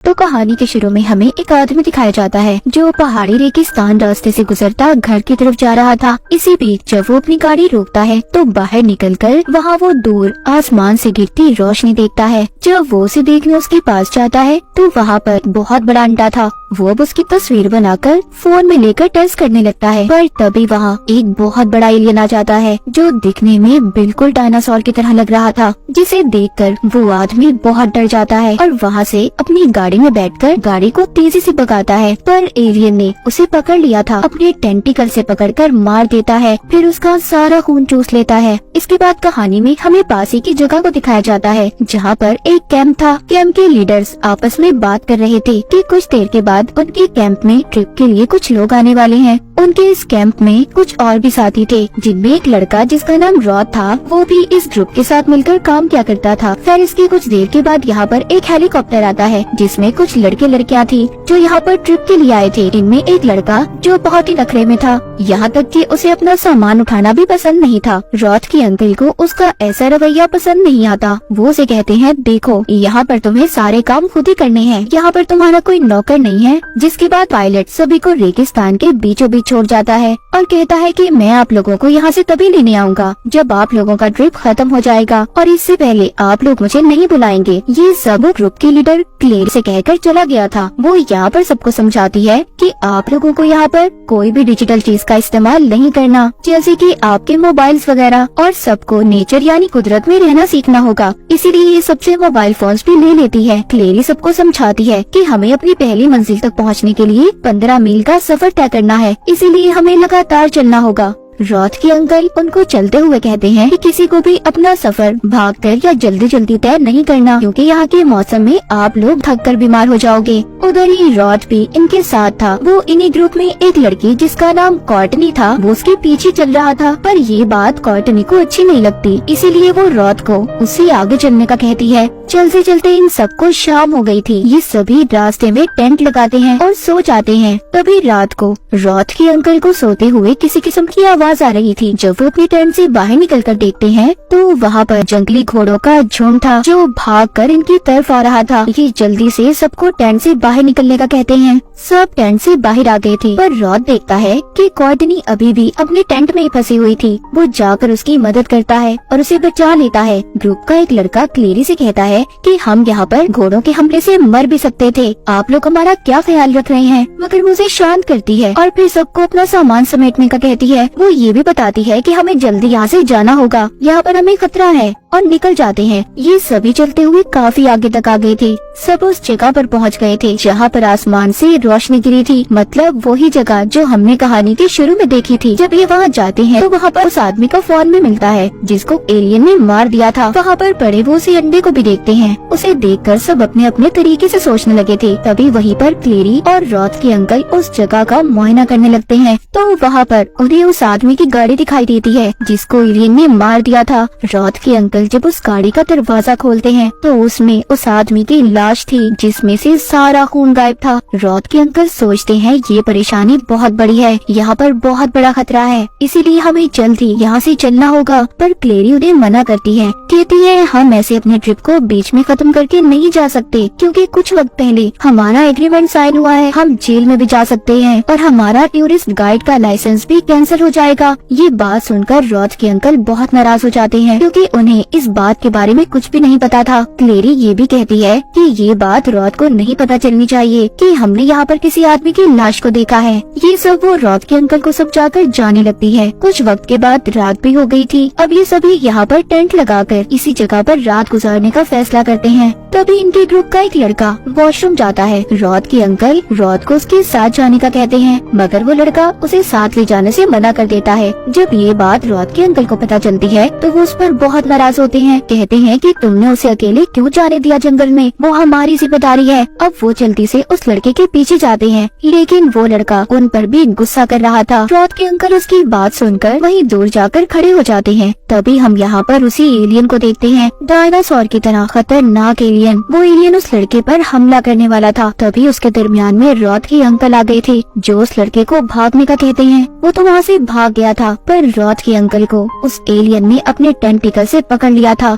तो कहानी के शुरू में हमें एक आदमी दिखाया जाता है जो पहाड़ी रेगिस्तान रास्ते से गुजरता घर की तरफ जा रहा था। इसी बीच जब वो अपनी गाड़ी रोकता है तो बाहर निकलकर वहाँ वो दूर आसमान से गिरती रोशनी देखता है। जब वो उसे देखने उसके पास जाता है तो वहाँ पर बहुत बड़ा अंडा था। वो अब उसकी तस्वीर बनाकर फोन में लेकर टेस्ट करने लगता है, पर तभी वहाँ एक बहुत बड़ा एलियन आ जाता है जो दिखने में बिल्कुल डायनासोर की तरह लग रहा था, जिसे देखकर वो आदमी बहुत डर जाता है और वहाँ से अपनी गाड़ी में बैठकर गाड़ी को तेजी से भगाता है। पर एलियन ने उसे पकड़ लिया था, अपने टेंटिकल से पकड़कर मार देता है, फिर उसका सारा खून चूस लेता है। इसके बाद कहानी में हमें पास ही की जगह को दिखाया जाता है जहाँ पर एक कैंप था। कैंप के लीडर्स आपस में बात कर रहे थे कि कुछ देर के बाद उनके कैंप में ट्रिप के लिए कुछ लोग आने वाले हैं। उनके इस कैंप में कुछ और भी साथी थे, जिनमें एक लड़का जिसका नाम रॉड था वो भी इस ग्रुप के साथ मिलकर काम किया करता था। फिर इसके कुछ देर के बाद यहाँ पर एक हेलीकॉप्टर आता है जिसमें कुछ लड़के लड़कियाँ थी जो यहाँ पर ट्रिप के लिए आए थे। इनमें एक लड़का जो बहुत ही नखरे में था, यहाँ तक कि उसे अपना सामान उठाना भी पसंद नहीं था। रॉड के अंकल को उसका ऐसा रवैया पसंद नहीं आता। वो उसे कहते हैं, देखो यहाँ पर तुम्हें सारे काम खुद ही करने हैं, यहाँ पर तुम्हारा कोई नौकर नहीं है। जिसके बाद पायलट सभी को रेगिस्तान के बीचों बीच छोड़ जाता है और कहता है कि मैं आप लोगों को यहाँ से तभी लेने आऊंगा जब आप लोगों का ट्रिप खत्म हो जाएगा, और इससे पहले आप लोग मुझे नहीं बुलाएंगे। ये सब ग्रुप की लीडर क्लेरी से कहकर चला गया था। वो यहाँ पर सबको समझाती है कि आप लोगों को यहाँ पर कोई भी डिजिटल चीज का इस्तेमाल नहीं करना, जैसे कि आपके मोबाइल्स वगैरह, और सबको नेचर यानी कुदरत में रहना सीखना होगा। इसीलिए ये सबसे मोबाइल फोन्स भी ले लेती है। क्लेरी सबको समझाती है कि हमें अपनी पहली मंजिल तक पहुँचने के लिए 15 मील का सफर तय करना है, इसीलिए हमें लगातार चलना होगा। रॉड के अंकल उनको चलते हुए कहते हैं कि किसी को भी अपना सफर भागकर या जल्दी जल्दी तय नहीं करना, क्योंकि यहाँ के मौसम में आप लोग थककर बीमार हो जाओगे। उधर ही रॉड भी इनके साथ था। वो इन्हीं ग्रुप में एक लड़की जिसका नाम कॉर्टनी था वो उसके पीछे चल रहा था, पर ये बात कॉर्टनी को अच्छी नहीं लगती, इसीलिए वो रॉड को उससे आगे चलने का कहती है। चलते चलते इन सबको शाम हो गई थी। ये सभी रास्ते में टेंट लगाते हैं और सो जाते हैं। तभी रात को रॉड के अंकल को सोते हुए किसी किस्म की आवाज आ रही थी। जब वो अपने टेंट से बाहर निकलकर देखते हैं तो वहाँ पर जंगली घोड़ों का झुंड था जो भागकर इनकी तरफ आ रहा था। ये जल्दी से सबको टेंट से बाहर निकलने का कहते हैं। सब टेंट से बाहर आ गए थे, पर रॉड देखता है कि कॉर्टनी अभी भी अपने टेंट में फंसी हुई थी। वो जाकर उसकी मदद करता है और उसे बचा लेता है। ग्रुप का एक लड़का क्लेरी से कहता है कि हम यहाँ पर घोड़ों के हमले से मर भी सकते थे, आप लोग हमारा क्या ख्याल रख रहे हैं। मगर वो उसे शांत करती है और फिर सबको अपना सामान समेटने का कहती है। वो ये भी बताती है कि हमें जल्दी यहाँ से जाना होगा, यहाँ पर हमें खतरा है, और निकल जाते हैं। ये सभी चलते हुए काफी आगे तक आ गए थे। सब उस जगह पर पहुँच गए थे जहाँ पर आसमान से रोशनी गिरी थी, मतलब वही जगह जो हमने कहानी के शुरू में देखी थी। जब ये वहाँ जाते हैं तो वहाँ पर उस आदमी का फोन में मिलता है जिसको एलियन ने मार दिया था। वहाँ पर पड़े वो उसी अंडे को भी देखते हैं। उसे देखकर सब अपने अपने तरीके से सोचने लगे थे। तभी वहीं पर क्लेरी और रॉड के अंकल उस जगह का मुआयना करने लगते हैं तो वहाँ पर उन्हें उस आदमी की गाड़ी दिखाई देती है जिसको एलियन ने मार दिया था। रॉड के अंकल जब उस गाड़ी का दरवाजा खोलते हैं तो उसमें उस आदमी की लाश थी जिसमें से सारा खून गायब था। रॉड के अंकल सोचते हैं ये परेशानी बहुत बड़ी है, यहाँ पर बहुत बड़ा खतरा है, इसीलिए हमें जल्दी यहाँ से चलना होगा। पर क्लेरी उन्हें मना करती है, कहती है हम ऐसे अपने ट्रिप को बीच में खत्म करके नहीं जा सकते, क्योंकि कुछ वक्त पहले हमारा एग्रीमेंट साइन हुआ है, हम जेल में भी जा सकते हैं और हमारा टूरिस्ट गाइड का लाइसेंस भी कैंसिल हो जाएगा। ये बात सुनकर रॉड के अंकल बहुत नाराज हो जाते हैं क्योंकि उन्हें इस बात के बारे में कुछ भी नहीं पता था। क्लेरी ये भी कहती है कि ये बात रॉड को नहीं पता चलनी चाहिए कि हमने यहाँ पर किसी आदमी की लाश को देखा है। ये सब वो रॉड के अंकल को समझाकर जाने लगती है। कुछ वक्त के बाद रात भी हो गई थी। अब ये सभी यहाँ पर टेंट लगाकर इसी जगह पर रात गुजारने का फैसला करते हैं। तभी इनके ग्रुप का एक लड़का वॉशरूम जाता है। रॉड के अंकल रॉड को उसके साथ जाने का कहते हैं, मगर वो लड़का उसे साथ ले जाने से मना कर देता है। जब ये बात रॉड के अंकल को पता चलती है तो वो उस पर बहुत नाराज होते हैं, कहते हैं कि तुमने उसे अकेले क्यों जाने दिया जंगल में, वो हमारी जिम्मेदारी है। अब वो जल्दी से उस लड़के के पीछे जाते हैं, लेकिन वो लड़का उन पर भी गुस्सा कर रहा था। रॉड के अंकल उसकी बात सुनकर वहीं दूर जाकर खड़े हो जाते हैं। तभी हम यहाँ पर उसी एलियन को देखते हैं, डायनासोर की तरह खतरनाक एलियन। वो एलियन उस लड़के पर हमला करने वाला था। तभी उसके दरमियान में रॉड के अंकल आ गए थे जो उस लड़के को भागने का कहते हैं। वो तो वहाँ से भाग गया था, पर रॉड के अंकल को उस एलियन ने अपने टेंटिकल से पकड़ लिया था।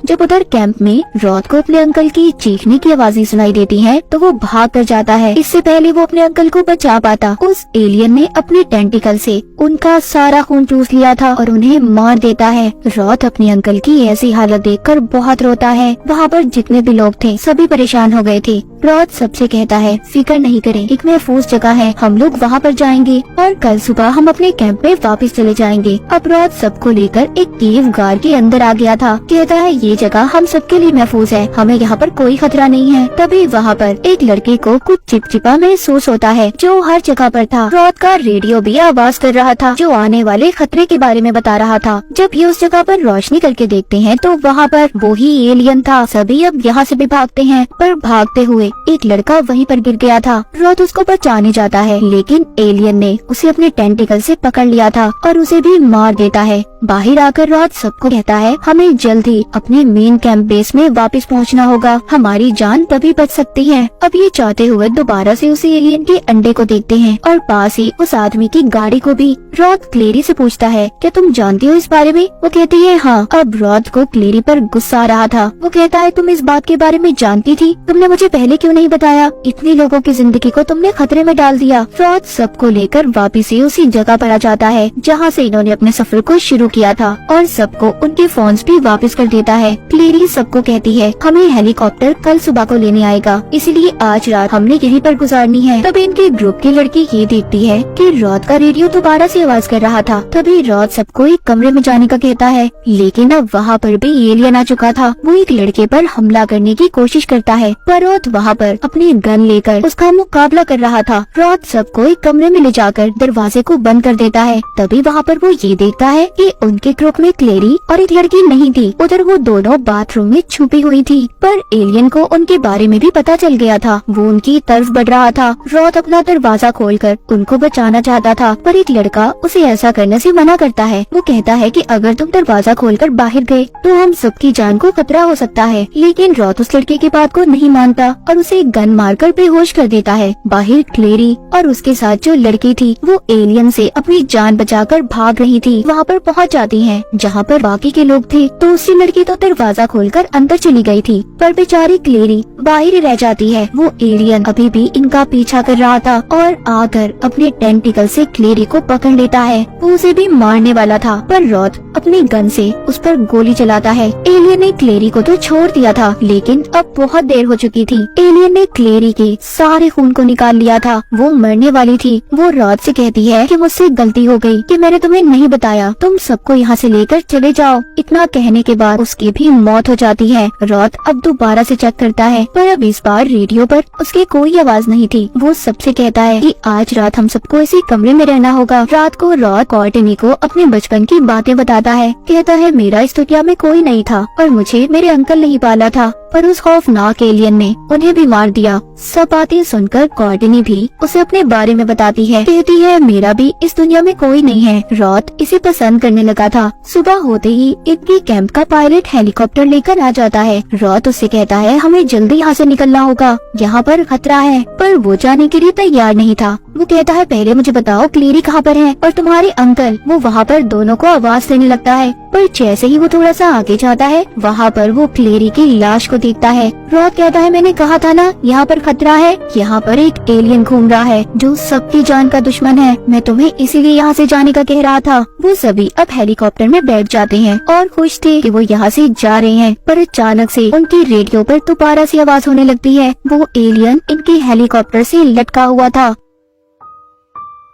जब उधर कैंप में रॉथ को अपने अंकल की चीखने की आवाजें सुनाई देती हैं, तो वो भाग कर जाता है। इससे पहले वो अपने अंकल को बचा पाता, उस एलियन ने अपने टेंटिकल से उनका सारा खून चूस लिया था और उन्हें मार देता है। रॉथ अपने अंकल की ऐसी हालत देखकर बहुत रोता है। वहाँ पर जितने भी लोग थे सभी परेशान हो गए थे। रॉथ सबसे कहता है, फिक्र नहीं करें, एक महफूज जगह है, हम लोग वहाँ पर जाएंगे और कल सुबह हम अपने कैंप में वापस चले जाएंगे। अब रॉथ सबको लेकर एक केव गार के अंदर आ गया था। कहता है, ये जगह हम सबके लिए महफूज है, हमें यहाँ पर कोई खतरा नहीं है। तभी वहाँ पर एक लड़के को कुछ चिपचिपा महसूस होता है जो हर जगह पर था। रॉथ का रेडियो भी आवाज कर रहा था जो आने वाले खतरे के बारे में बता रहा था। जब ये उस जगह पर रोशनी करके देखते हैं तो वहाँ पर वो ही एलियन था। सभी अब यहाँ से भी भागते हैं, पर भागते हुए एक लड़का वहीं पर गिर गया था। रॉथ उसको बचाने जाता है, लेकिन एलियन ने उसे अपने टेंटिकल से पकड़ लिया था और उसे भी मार देता है। बाहर आकर रॉथ सबको कहता है, हमें जल्द ही अपने मेन कैंप बेस में वापस पहुंचना होगा, हमारी जान तभी बच सकती है। अब ये चाहते हुए दोबारा से उस एलियन के अंडे को देखते हैं और पास ही उस आदमी की गाड़ी को भी। रॉथ क्लेरी से पूछता है, क्या तुम जानती हो इस बारे में? वो कहती है, हाँ। अब रॉथ को क्लेरी पर गुस्सा आ रहा था। वो कहता है, तुम इस बात के बारे में जानती थी, तुमने मुझे पहले क्यों नहीं बताया? इतने लोगों की जिंदगी को तुमने खतरे में डाल दिया। रॉथ सबको लेकर वापिस से उसी जगह पर आ जाता है जहाँ से इन्होंने अपने सफर को शुरू किया था और सबको उनके फोन्स भी वापस कर देता है। क्लेरी सबको कहती है, हमें हेलीकॉप्टर कल सुबह को लेने आएगा, इसलिए आज रात हमने यहीं पर गुजारनी है। तभी इनके ग्रुप की लड़की ये देखती है कि रॉथ का रेडियो दोबारा से आवाज कर रहा था। तभी रॉथ सबको एक कमरे में जाने का कहता है, लेकिन अब वहाँ पर भी एलियन आ चुका था। वो एक लड़के पर हमला करने की कोशिश करता है, पर रॉथ वहाँ पर अपनी गन लेकर उसका मुकाबला कर रहा था। रॉथ सबको एक कमरे में ले जाकर दरवाजे को बंद कर देता है। तभी वहाँ पर वो ये देखता है कि उनके ग्रुप में क्लेरी और एक लड़की नहीं थी, उधर वो दोनों बाथरूम में छुपी हुई थी। पर एलियन को उनके बारे में भी पता चल गया था, वो उनकी तरफ बढ़ रहा था। रॉथ अपना दरवाजा खोलकर उनको बचाना चाहता था, पर एक लड़का उसे ऐसा करने से मना करता है। वो कहता है कि अगर तुम दरवाजा खोलकर बाहर गए तो हम सबकी जान को खतरा हो सकता है। लेकिन रॉथ उस लड़के की बात को नहीं मानता और उसे गन मारकर बेहोश कर देता है। बाहर क्लेरी और उसके साथ जो लड़की थी वो एलियन से अपनी जान बचाकर भाग रही थी। वहाँ पर पहुँच जाती है जहाँ पर बाकी के लोग थे, तो उसी लड़की तो दरवाजा खोलकर अंदर चली गई थी, पर बेचारी क्लेरी बाहर ही रह जाती है। वो एलियन अभी भी इनका पीछा कर रहा था और आकर अपने टेंटिकल से क्लेरी को पकड़ लेता है। वो उसे भी मारने वाला था, पर रॉथ अपनी गन से उस पर गोली चलाता है। एलियन ने क्लेरी को तो छोड़ दिया था, लेकिन अब बहुत देर हो चुकी थी। एलियन ने क्लेरी के सारे खून को निकाल लिया था, वो मरने वाली थी। वो रॉथ से कहती है कि मुझसे गलती हो गई कि मैंने तुम्हें नहीं बताया, तुम सबको यहाँ से लेकर चले जाओ। इतना कहने के बाद उसकी भी मौत हो जाती है। रॉथ अब दोबारा से चेक करता है, पर अब इस बार रेडियो पर उसके कोई आवाज नहीं थी। वो सबसे कहता है कि आज रात हम सबको इसी कमरे में रहना होगा। रात को रॉथ कॉर्टनी को अपने बचपन की बातें बताता है। कहता है, मेरा इस दुनिया में कोई नहीं था और मुझे मेरे अंकल ने ही पाला था, पर उस खौफनाक एलियन ने उन्हें भी मार दिया। सब बातें सुनकर कॉर्टनी भी उसे अपने बारे में बताती है। कहती है, मेरा भी इस दुनिया में कोई नहीं है। रॉथ इसे पसंद करने लगा था। सुबह होते ही इनकी कैंप का पायलट हेलीकॉप्टर लेकर आ जाता है। रॉथ उससे कहता है, हमें जल्दी यहाँ से निकलना होगा, यहाँ पर खतरा है। पर वो जाने के लिए तैयार नहीं था। वो कहता है, पहले मुझे बताओ क्लेरी कहाँ पर है और तुम्हारे अंकल? वो वहाँ पर दोनों को आवाज देने लगता है, पर जैसे ही वो थोड़ा सा आगे जाता है वहाँ पर वो क्लेरी की लाश को देखता है। रॉथ कहता है, मैंने कहा था ना यहाँ पर खतरा है, यहाँ पर एक एलियन घूम रहा है जो सबकी जान का दुश्मन है, मैं तुम्हें इसीलिए यहाँ से जाने का कह रहा था। वो सभी अब हेलीकॉप्टर में बैठ जाते हैं और खुश थे कि वो यहाँ से जा रहे हैं, पर अचानक से उनकी रेडियो पर दोबारा से आवाज होने लगती है। वो एलियन इनके हेलीकॉप्टर से लटका हुआ था।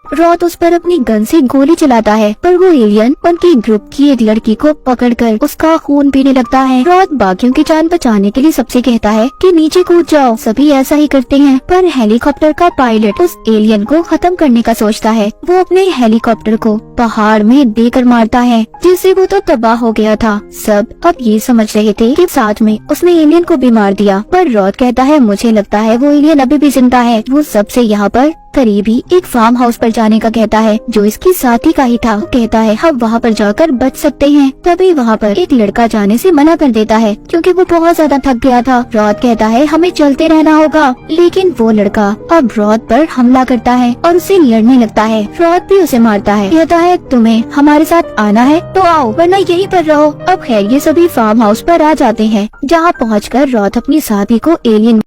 रॉथ उस पर अपनी गन से गोली चलाता है, पर वो एलियन उनकी ग्रुप की एक लड़की को पकड़कर उसका खून पीने लगता है। रॉथ बाकियों की जान बचाने के लिए सबसे कहता है कि नीचे कूद जाओ। सभी ऐसा ही करते हैं, पर हेलीकॉप्टर का पायलट उस एलियन को खत्म करने का सोचता है। वो अपने हेलीकॉप्टर को पहाड़ में देकर मारता है, जिससे वो तो तबाह हो गया था। सब अब ये समझ रहे थे कि साथ में उसने एलियन को भी मार दिया, पर रॉथ कहता है, मुझे लगता है वो एलियन अभी भी जिंदा है। वो सबसे यहाँ पर करीब ही एक फार्म हाउस पर जाने का कहता है जो इसकी साथी का ही था। कहता है, हम वहाँ पर जाकर बच सकते हैं। तभी वहाँ पर एक लड़का जाने से मना कर देता है क्योंकि वो बहुत ज्यादा थक गया था। रॉथ कहता है, हमें चलते रहना होगा, लेकिन वो लड़का अब रॉथ पर हमला करता है और उसे लड़ने लगता है। रॉथ भी उसे मारता है। कहता है, है तुम्हें हमारे साथ आना है तो आओ, वरना यहीं पर रहो। अब खैर ये सभी फार्म हाउस पर आ जाते हैं, जहाँ पहुँचकर रॉथ अपनी साथी को एलियन